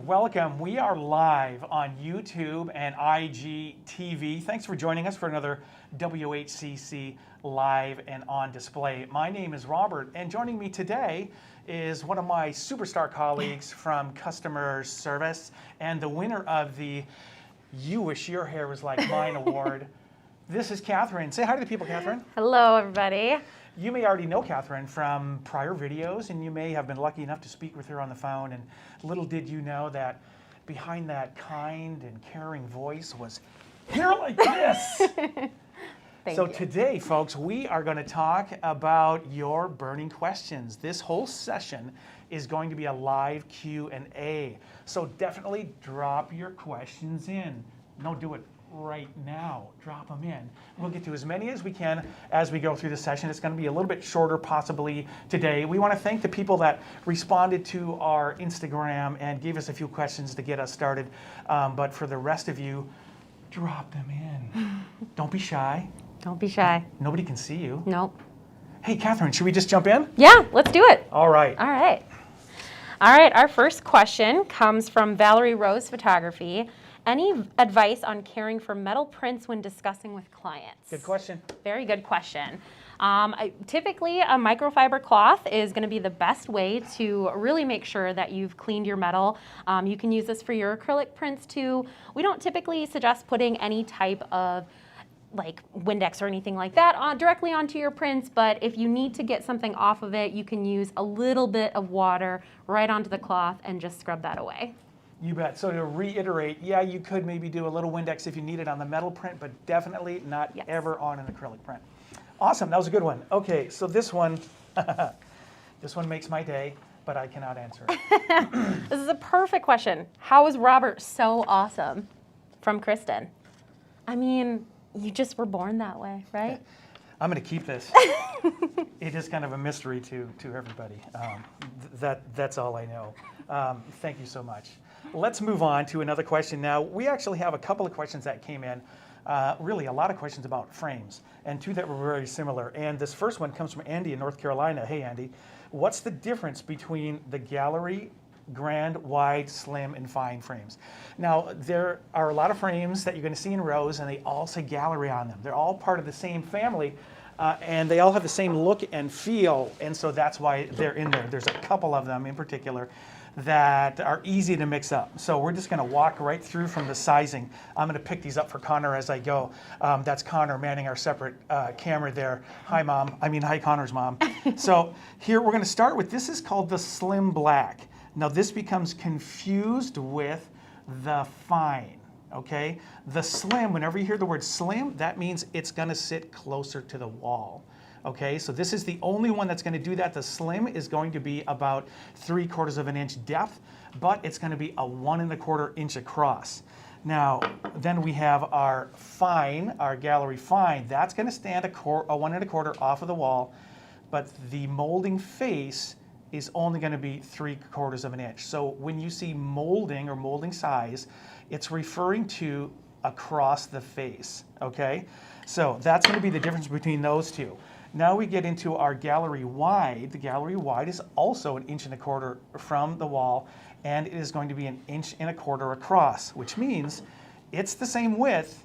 welcome. We are live on YouTube and IGTV. Thanks for joining us for another WHCC Live and on Display. My name is Robert, and joining me today is one of my superstar colleagues from customer service and the winner of the You Wish Your Hair Was Like Mine award. This is Kathryn. Say hi to the people, Kathryn. Hello, everybody. You may already know Kathryn from prior videos, and you may have been lucky enough to speak with her on the phone, and little did you know that behind that kind and caring voice was hair like this. So today, folks, we are going to talk about your burning questions. This whole session is going to be a live Q&A. So definitely drop your questions in. No, do it right now. Drop them in. We'll get to as many as we can as we go through the session. It's going to be a little bit shorter possibly today. We want to thank the people that responded to our Instagram and gave us a few questions to get us started. But for the rest of you, drop them in. Don't be shy. Don't be shy. Nobody can see you. Nope. Hey, Kathryn, should we just jump in? Yeah, let's do it. All right. All right. All right, our first question comes from Valerie Rose Photography. Any advice on caring for metal prints when discussing with clients? Good question. Very good question. Typically, a microfiber cloth is going to be the best way to really make sure that you've cleaned your metal. You can use this for your acrylic prints too. We don't typically suggest putting any type of like Windex or anything like that directly onto your prints, but if you need to get something off of it, you can use a little bit of water right onto the cloth and just scrub that away. You bet. So to reiterate, yeah, you could maybe do a little Windex if you need it on the metal print, but definitely not ever on an acrylic print. Awesome, that was a good one. Okay, so this one, this one makes my day, but I cannot answer it. This is a perfect question. How is Robert so awesome? From Kristen. I mean, you just were born that way, right? I'm going to keep this. It is kind of a mystery to everybody. That's all I know. Thank you so much. Let's move on to another question now. We actually have a couple of questions that came in. Really, a lot of questions about frames, and two that were very similar. And this first one comes from Andy in North Carolina. Hey, Andy. What's the difference between the gallery, grand, wide, slim, and fine frames? Now, there are a lot of frames that you're going to see in rows, and they all say gallery on them. They're all part of the same family, and they all have the same look and feel, and so that's why they're in there. There's a couple of them in particular that are easy to mix up. So we're just going to walk right through from the sizing. I'm going to pick these up for Connor as I go. That's Connor manning our separate camera there. Hi, Mom. Hi, Connor's mom. So here we're going to start with, this is called the Slim Black. Now this becomes confused with the fine, okay? The slim, whenever you hear the word slim, that means it's going to sit closer to the wall. Okay, so this is the only one that's going to do that. The slim is going to be about 3/4 of an inch depth, but it's going to be a 1 1/4 inch across. Now, then we have our fine, our gallery fine. That's going to stand a 1 1/4 off of the wall, but the molding face is only going to be 3/4 of an inch. So when you see molding or molding size, it's referring to across the face, okay? So that's going to be the difference between those two. Now we get into our gallery wide. The gallery wide is also 1 1/4 inch from the wall, and it is going to be 1 1/4 inch across, which means it's the same width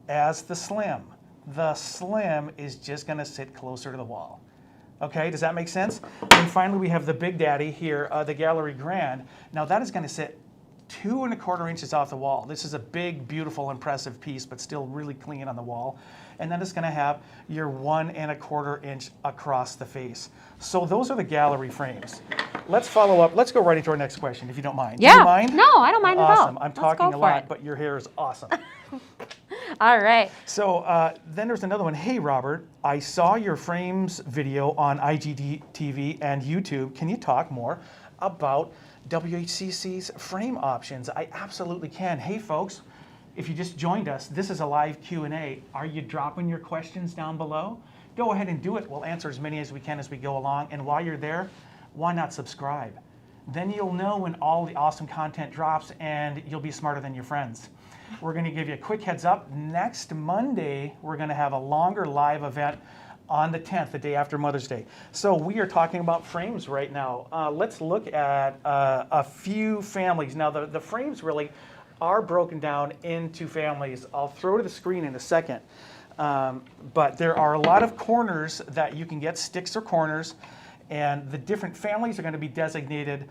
as the slim. The slim is just going to sit closer to the wall. Okay, does that make sense? And finally, we have the big daddy here, the gallery grand. Now that is going to sit 2 1/4 inches off the wall. This is a big, beautiful, impressive piece, but still really clean on the wall. And then it's going to have your 1 1/4 inch across the face. So those are the gallery frames. Let's follow up. Let's go right into our next question, if you don't mind. Yeah. Do you mind? No, I don't mind at all. Awesome. I'm talking a lot, but your hair is awesome. All right. So then there's another one. Hey, Robert, I saw your frames video on IGTV and YouTube. Can you talk more about WHCC's frame options? I absolutely can. Hey, folks, if you just joined us, this is a live Q&A. Are you dropping your questions down below? Go ahead and do it. We'll answer as many as we can as we go along. And while you're there, why not subscribe? Then you'll know when all the awesome content drops, and you'll be smarter than your friends. We're going to give you a quick heads up. Next Monday, we're going to have a longer live event on the 10th, the day after Mother's Day. So we are talking about frames right now. Let's look at a few families. Now the frames really are broken down into families. I'll throw to the screen in a second. But there are a lot of corners that you can get, sticks or corners, and the different families are going to be designated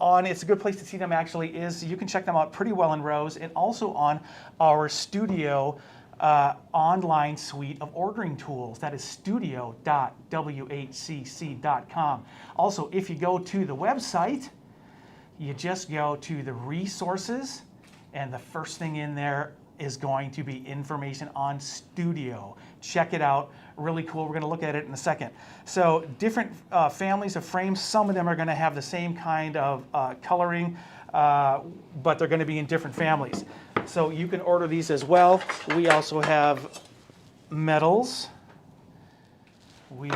it's a good place to see them actually is, you can check them out pretty well in rows, and also on our Studio online suite of ordering tools. That is studio.whcc.com. Also, if you go to the website, you just go to the resources, and the first thing in there is going to be information on Studio. Check it out, really cool. We're going to look at it in a second. So different families of frames, some of them are going to have the same kind of coloring, but they're going to be in different families. So you can order these as well. We also have metals. We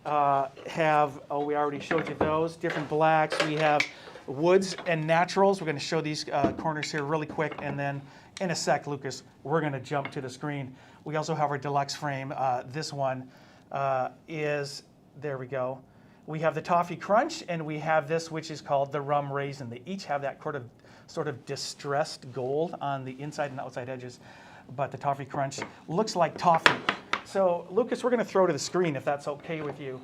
have, we already showed you those, different blacks. We have woods and naturals. We're going to show these corners here really quick, and then in a sec, Lucas, we're going to jump to the screen. We also have our deluxe frame. This one is, there we go. We have the Toffee Crunch, and we have this, which is called the Rum Raisin. They each have that sort of distressed gold on the inside and outside edges, but the Toffee Crunch looks like toffee. So, Lucas, we're going to throw to the screen if that's okay with you.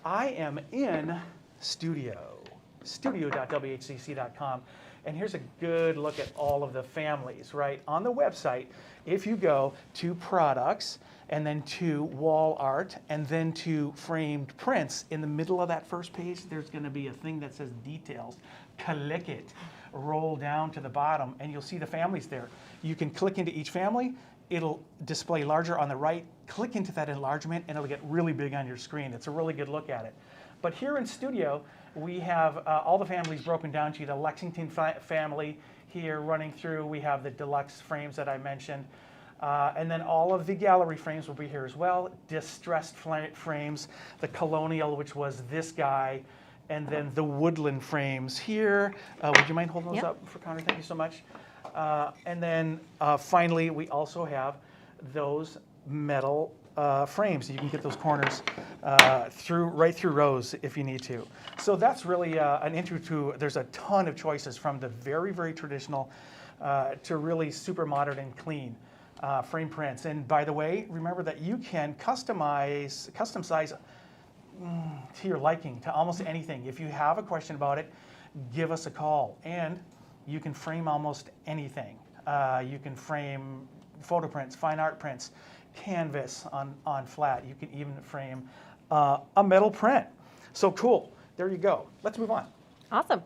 I am in Studio, studio.whcc.com. And here's a good look at all of the families, right? On the website, if you go to products and then to wall art and then to framed prints, in the middle of that first page, there's going to be a thing that says details. Click it, roll down to the bottom, and you'll see the families there. You can click into each family. It'll display larger on the right. Click into that enlargement, and it'll get really big on your screen. It's a really good look at it. But here in Studio, we have all the families broken down to you. The Lexington family here running through. We have the deluxe frames that I mentioned. And then all of the gallery frames will be here as well. Distressed frames, the Colonial, which was this guy, and then the Woodland frames here. Would you mind holding those up for Connor? Thank you so much. And then finally, we also have those metal frames. You can get those corners right through rows if you need to. So that's really an intro to, there's a ton of choices from the very, very traditional to really super modern and clean frame prints. And by the way, remember that you can custom size to your liking, to almost anything. If you have a question about it, give us a call. And you can frame almost anything. You can frame photo prints, fine art prints, canvas on flat. You can even frame a metal print. So cool. There you go. Let's move on. Awesome.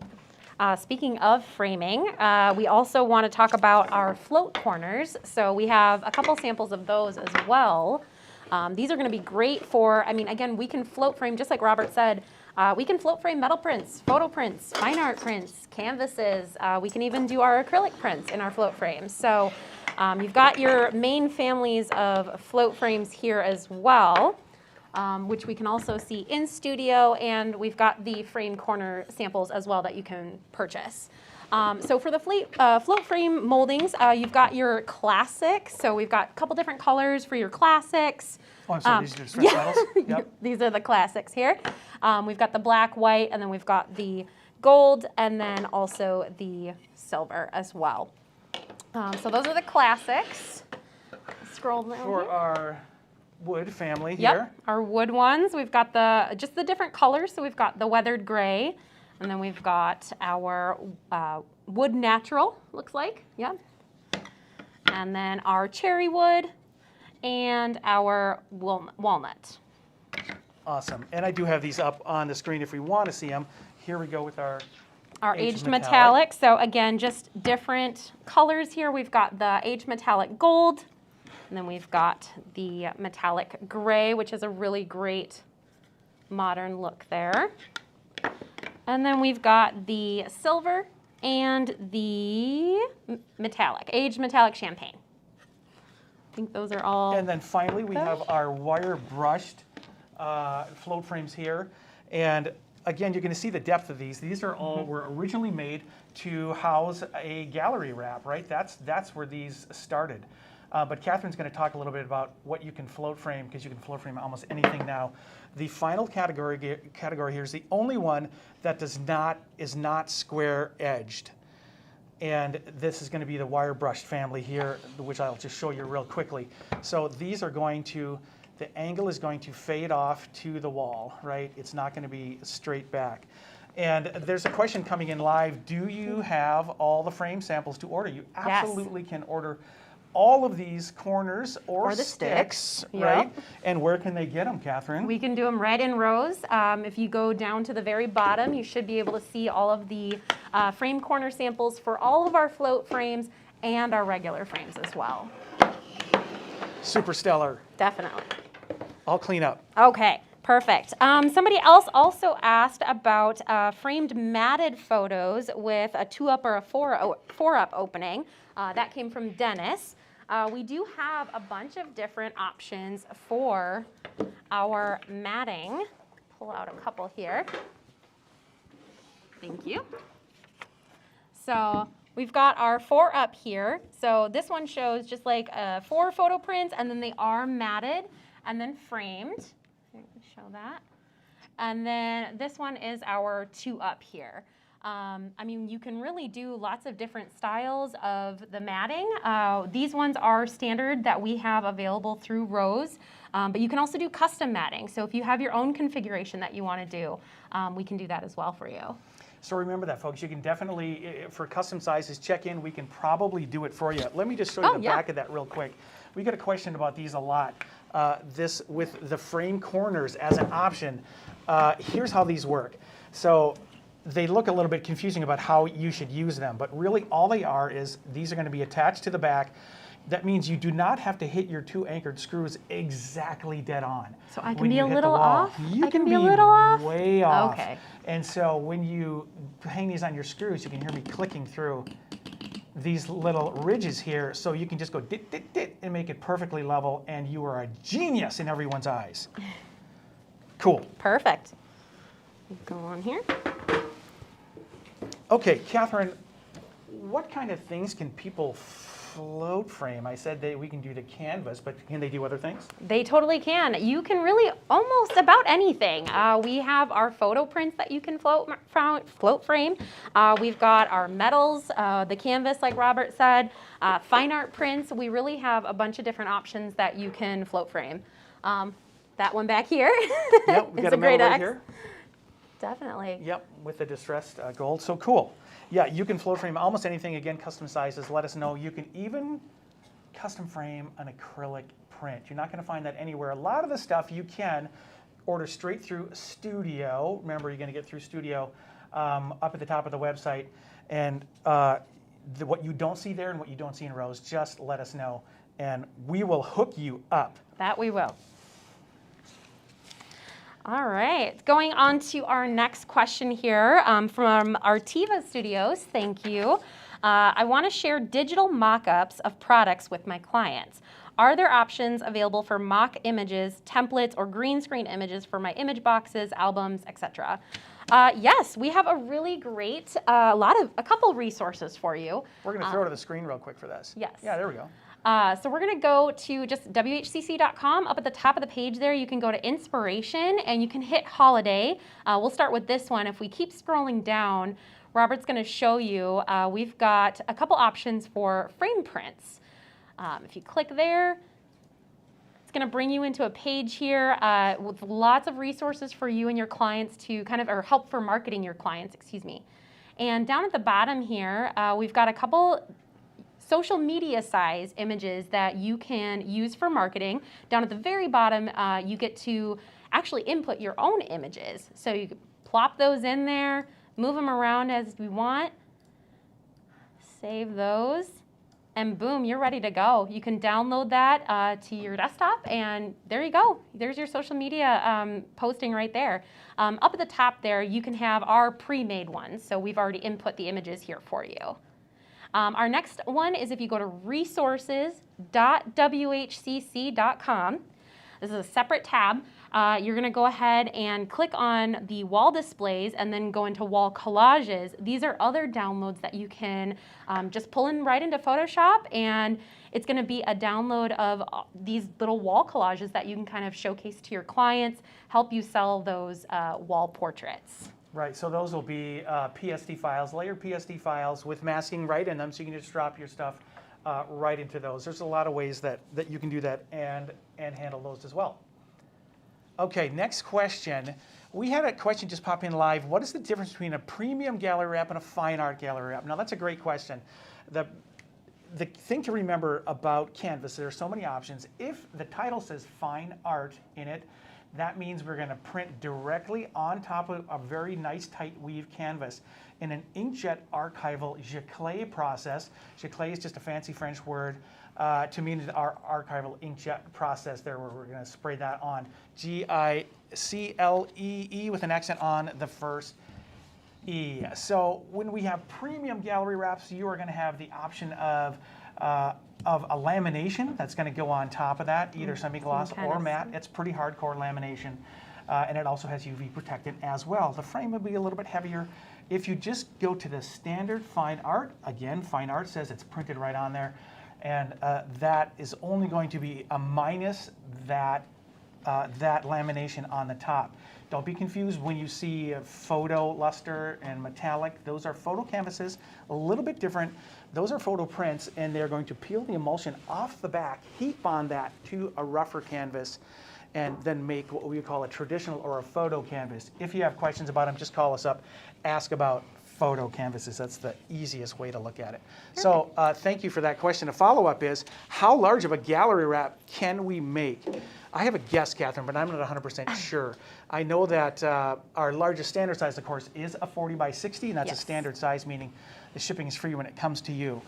Speaking of framing, we also want to talk about our float corners. So we have a couple samples of those as well. These are going to be great for, I mean, again, we can float frame, just like Robert said, we can float frame metal prints, photo prints, fine art prints, canvases. We can even do our acrylic prints in our float frames. So you've got your main families of float frames here as well, which we can also see in Studio, and we've got the frame corner samples as well that you can purchase. So for the float frame moldings, you've got your classics. So we've got a couple different colors for your classics. Oh, I'm sorry, these are distressed metals? Yep. These are the classics here. We've got the black, white, and then we've got the gold, and then also the silver as well. So those are the classics. Scroll down For here. our wood family Yep, here. our wood ones. We've got just the different colors. So we've got the weathered gray, and then we've got our wood natural, looks like, yeah. And then our cherry wood and our walnut. Awesome. And I do have these up on the screen if we want to see them. Here we go with our Aged metallic. So again, just different colors here. We've got the aged metallic gold, and then we've got the metallic gray, which is a really great modern look there. And then we've got the silver and the metallic, aged metallic champagne. I think those are all. And then finally, we have our wire brushed float frames here. And again, you're going to see the depth of these. These are all were originally made to house a gallery wrap, right? That's where these started. But Kathryn's going to talk a little bit about what you can float frame, because you can float frame almost anything now. The final category here is the only one that is not square edged. And this is going to be the wire brushed family here, which I'll just show you real quickly. So these are going to, the angle is going to fade off to the wall, right? It's not going to be straight back. And there's a question coming in live. Do you have all the frame samples to order? You absolutely can order all of these corners or the sticks, Yep. right? And where can they get them, Kathryn? We can do them right in rows. If you go down to the very bottom, you should be able to see all of the frame corner samples for all of our float frames and our regular frames as well. Super stellar. Definitely. I'll clean up. Okay, perfect. Somebody else also asked about framed matted photos with a 2-up or a 4-up opening. That came from Dennis. We do have a bunch of different options for our matting. Pull out a couple here. Thank you. So we've got our 4-up here. So this one shows just like 4 photo prints, and then they are matted and then framed. Here, let me show that. And then this one is our 2-up here. I mean, you can really do lots of different styles of the matting. These ones are standard that we have available through Rose, but you can also do custom matting. So if you have your own configuration that you want to do, we can do that as well for you. So remember that, folks. You can definitely, for custom sizes, check in. We can probably do it for you. Let me just show you the back of that real quick. We get a question about these a lot. This with the frame corners as an option. Here's how these work. So they look a little bit confusing about how you should use them, but really all they are is these are going to be attached to the back. That means you do not have to hit your 2 anchored screws exactly dead on. So I can be a little off? You can be a little off? way off. Okay. And so when you hang these on your screws, you can hear me clicking through these little ridges here, so you can just go dit, dit, dit, and make it perfectly level, and you are a genius in everyone's eyes. Cool. Perfect. Go on here. Okay, Kathryn, what kind of things can people float frame? I said that we can do the canvas, but can they do other things? They totally can. You can really almost about anything. We have our photo prints that you can float frame. We've got our metals, the canvas like Robert said, fine art prints. We really have a bunch of different options that you can float frame. That one back here Yep, we got a great metal right X. here. Definitely. Yep, with the distressed gold. So cool. Yeah, you can float frame almost anything. Again, custom sizes. Let us know. You can even custom frame an acrylic print. You're not going to find that anywhere. A lot of the stuff you can order straight through Studio. Remember, you're going to get through Studio up at the top of the website. And what you don't see there and what you don't see in Rose, just let us know, and we will hook you up. That we will. All right, going on to our next question here from Artiva Studios. Thank you. I want to share digital mock-ups of products with my clients. Are there options available for mock images, templates, or green screen images for my image boxes, albums, etc.? Yes, we have a really great, a couple resources for you. We're going to throw to the screen real quick for this. Yes. Yeah, there we go. So we're going to go to just WHCC.com. Up at the top of the page there, you can go to Inspiration, and you can hit Holiday. We'll start with this one. If we keep scrolling down, Robert's going to show you, we've got a couple options for frame prints. If you click there, it's going to bring you into a page here with lots of resources for you and your clients to or help for marketing your clients, excuse me. And down at the bottom here, we've got a couple social media size images that you can use for marketing. Down at the very bottom, you get to actually input your own images. So you can plop those in there, move them around as we want, save those, and boom, you're ready to go. You can download that to your desktop, and there you go. There's your social media posting right there. Up at the top there, you can have our pre-made ones. So we've already input the images here for you. Our next one is if you go to resources.whcc.com. This is a separate tab. You're gonna go ahead and click on the wall displays and then go into wall collages. These are other downloads that you can just pull in right into Photoshop, and it's gonna be a download of these little wall collages that you can kind of showcase to your clients, help you sell those wall portraits. Right, so those will be PSD files, layered PSD files with masking right in them, so you can just drop your stuff right into those. There's a lot of ways that you can do that and handle those as well. Okay, next question. We had a question just pop in live. What is the difference between a premium gallery wrap and a fine art gallery wrap? Now that's a great question. The thing to remember about canvas, there are so many options. If the title says fine art in it, that means we're going to print directly on top of a very nice tight weave canvas in an inkjet archival giclée process. Giclée is just a fancy French word to mean our archival inkjet process there, where we're going to spray that on. Giclee with an accent on the first E. So when we have premium gallery wraps, you are going to have the option of a lamination that's going to go on top of that, either semi-gloss or matte. It's pretty hardcore lamination, and it also has UV protectant as well. The frame will be a little bit heavier. If you just go to the standard fine art, again, fine art says it's printed right on there, and that is only going to be a minus that lamination on the top. Don't be confused when you see photo, luster, and metallic. Those are photo canvases, a little bit different. Those are photo prints, and they're going to peel the emulsion off the back, heat bond that to a rougher canvas, and then make what we call a traditional or a photo canvas. If you have questions about them, just call us up, ask about photo canvases. That's the easiest way to look at it. Perfect. So thank you for that question. A follow-up is, how large of a gallery wrap can we make? I have a guess, Kathryn, but I'm not 100% sure. I know that our largest standard size, of course, is a 40 by 60, and that's a standard size, meaning the shipping is free when it comes to you.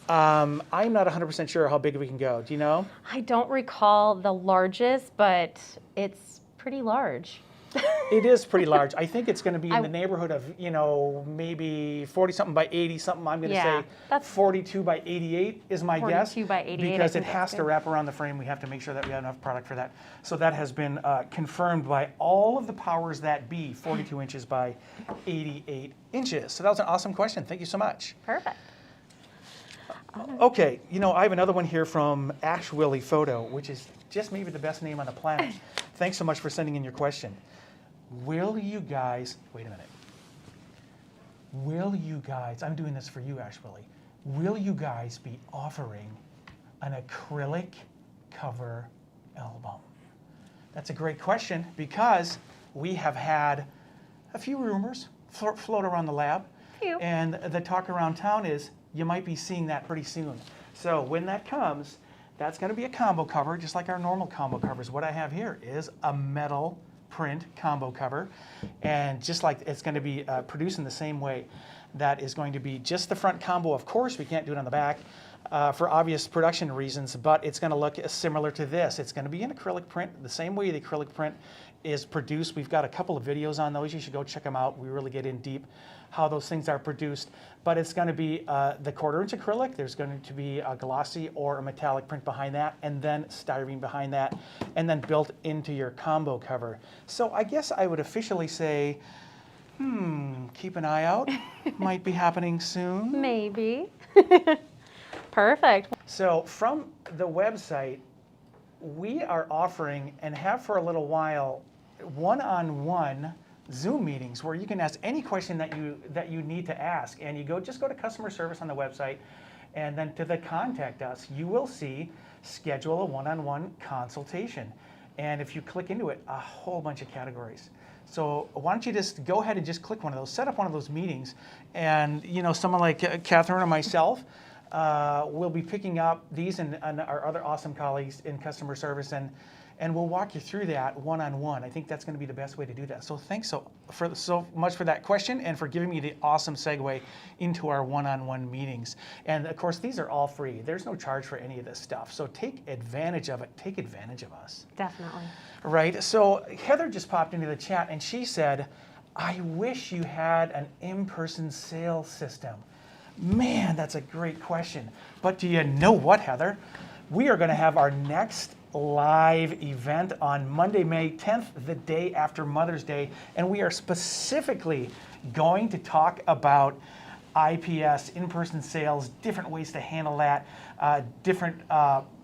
I'm not 100% sure how big we can go. Do you know? I don't recall the largest, but it's pretty large. It is pretty large. I think it's going to be in the neighborhood of, maybe 40-something by 80-something. I'm going to say 42 by 88 is my guess. 42 by 88. Because it has to wrap around the frame. We have to make sure that we have enough product for that. So that has been confirmed by all of the powers that be, 42 inches by 88 inches. So that was an awesome question. Thank you so much. Perfect. Okay, I have another one here from Ash Willie Photo, which is just maybe the best name on the planet. Thanks so much for sending in your question. Will you guys, wait a minute. Will you guys, I'm doing this for you, Ash Willie. Will you guys be offering an acrylic cover album? That's a great question, because we have had a few rumors float around the lab. And the talk around town is you might be seeing that pretty soon. So when that comes, that's going to be a combo cover, just like our normal combo covers. What I have here is a metal print combo cover, and just like it's going to be produced in the same way. That is going to be just the front combo. Of course, we can't do it on the back for obvious production reasons, but it's going to look similar to this. It's going to be an acrylic print, the same way the acrylic print is produced. We've got a couple of videos on those. You should go check them out. We really get in deep how those things are produced. But it's going to be the 1/4-inch acrylic. There's going to be a glossy or a metallic print behind that, and then styrene behind that, and then built into your combo cover. So I guess I would officially say, keep an eye out. Might be happening soon. Maybe. Perfect. So from the website, we are offering, and have for a little while, one-on-one Zoom meetings where you can ask any question that you need to ask, and just go to customer service on the website, and then to the contact us, you will see schedule a one-on-one consultation, and if you click into it, a whole bunch of categories. So why don't you just go ahead and just click one of those, set up one of those meetings, and someone like Kathryn or myself will be picking up these and our other awesome colleagues in customer service, and we'll walk you through that one-on-one. I think that's going to be the best way to do that. So thanks so much for that question, and for giving me the awesome segue into our one-on-one meetings. And of course, these are all free. There's no charge for any of this stuff. So take advantage of it. Take advantage of us. Definitely. Right. So Heather just popped into the chat, and she said, I wish you had an in-person sales system. Man, that's a great question. But do you know what, Heather? We are going to have our next live event on Monday, May 10th, the day after Mother's Day. And we are specifically going to talk about IPS, in-person sales, different ways to handle that, different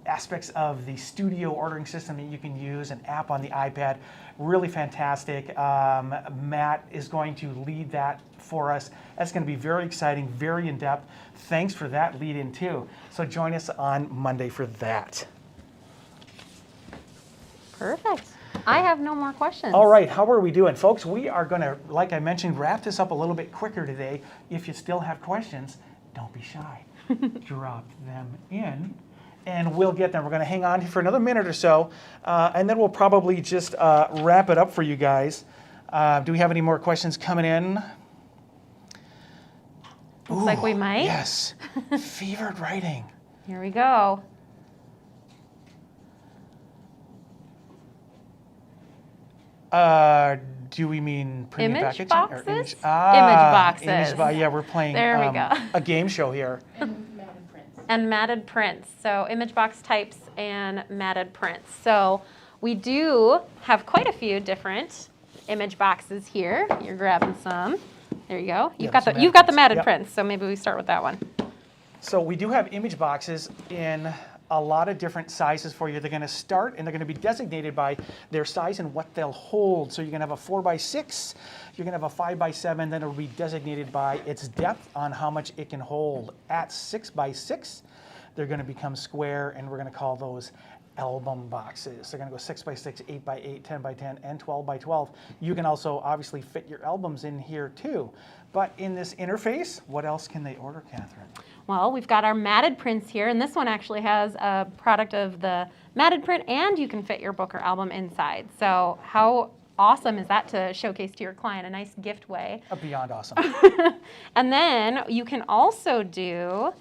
aspects of the studio ordering system that you can use, an app on the iPad. Really fantastic. Matt is going to lead that for us. That's going to be very exciting, very in-depth. Thanks for that lead in too. So join us on Monday for that. Perfect. I have no more questions. All right, how are we doing? Folks, we are going to, like I mentioned, wrap this up a little bit quicker today. If you still have questions, don't be shy. Drop them in, and we'll get them. We're going to hang on for another minute or so, and then we'll probably just wrap it up for you guys. Do we have any more questions coming in? Looks like we might. Yes. Fevered writing. Here we go. Do we mean premium Image packaging? boxes? Or Image boxes. Yeah, we're playing There we go. a game show here. And matted prints. So image box types and matted prints. So we do have quite a few different image boxes here. You're grabbing some. There you go. You've got the matted prints. So maybe we start with that one. So we do have image boxes in a lot of different sizes for you. They're going to start and they're going to be designated by their size and what they'll hold. So you're going to have a 4x6, you're going to have a 5x7, then it'll be designated by its depth on how much it can hold. At 6x6, they're going to become square, and we're going to call those album boxes. They're going to go 6x6, 8x8, 10x10, and 12x12. You can also obviously fit your albums in here too. But in this interface, what else can they order, Kathryn? Well, we've got our matted prints here, and this one actually has a product of the matted print, and you can fit your book or album inside. So how awesome is that to showcase to your client? A nice gift way. Beyond awesome. And then you can also do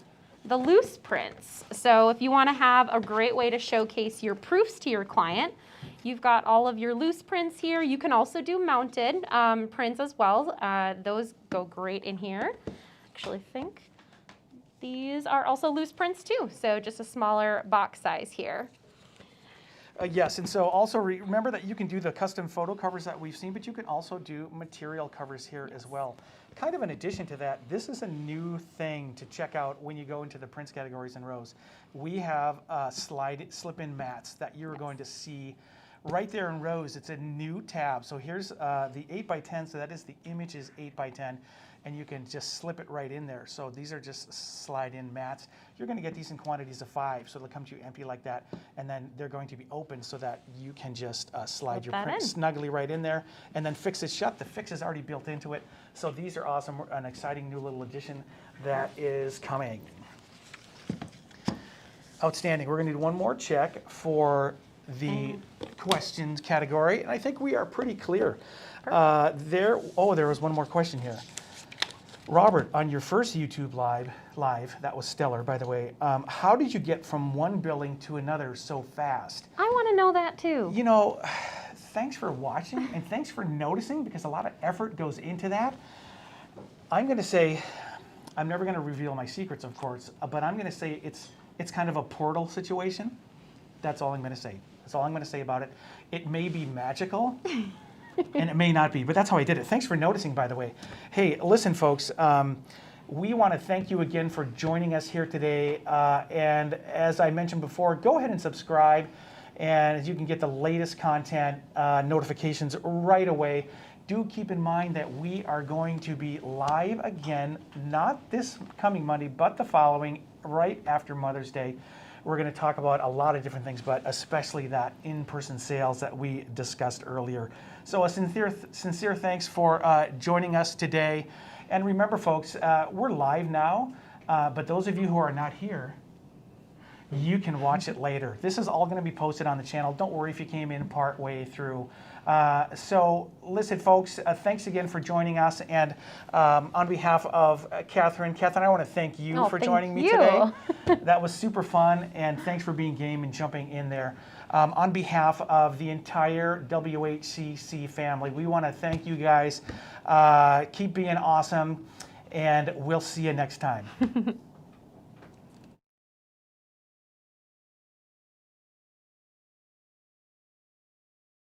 the loose prints. So if you want to have a great way to showcase your proofs to your client, you've got all of your loose prints here. You can also do mounted prints as well. Those go great in here. Actually, I think these are also loose prints too, so just a smaller box size here. Yes, and so also remember that you can do the custom photo covers that we've seen, but you can also do material covers here as well. Kind of in addition to that, this is a new thing to check out when you go into the prints categories and rows. We have slip-in mats that you're going to see right there in rows. It's a new tab. So here's the 8x10, so that is the image is 8x10. And you can just slip it right in there. So these are just slide-in mats. You're going to get these in quantities of 5, so they'll come to you empty like that, and then they're going to be open so that you can just slide your print snugly right in there, and then fix it shut. The fix is already built into it. So these are awesome, an exciting new little addition that is coming. Outstanding. We're going to do one more check for the questions category, and I think we are pretty clear. There was one more question here. Robert, on your first YouTube live, that was stellar, by the way, how did you get from one building to another so fast? I want to know that too. You know, thanks for watching and thanks for noticing, because a lot of effort goes into that. I'm going to say, I'm never going to reveal my secrets, of course, but I'm going to say it's kind of a portal situation. That's all I'm going to say. That's all I'm going to say about it. It may be magical. And it may not be, but that's how I did it. Thanks for noticing, by the way. Hey, listen, folks, we want to thank you again for joining us here today. And as I mentioned before, go ahead and subscribe, and you can get the latest content notifications right away. Do keep in mind that we are going to be live again, not this coming Monday, but the following, right after Mother's Day. We're going to talk about a lot of different things, but especially that in-person sales that we discussed earlier. So a sincere thanks for joining us today. And remember, folks, we're live now, but those of you who are not here, you can watch it later. This is all going to be posted on the channel. Don't worry if you came in part way through. So listen, folks, thanks again for joining us. And on behalf of Kathryn, I want to thank you for joining me today. That was super fun, and thanks for being game and jumping in there. On behalf of the entire WHCC family, we want to thank you guys. Keep being awesome, and we'll see you next time.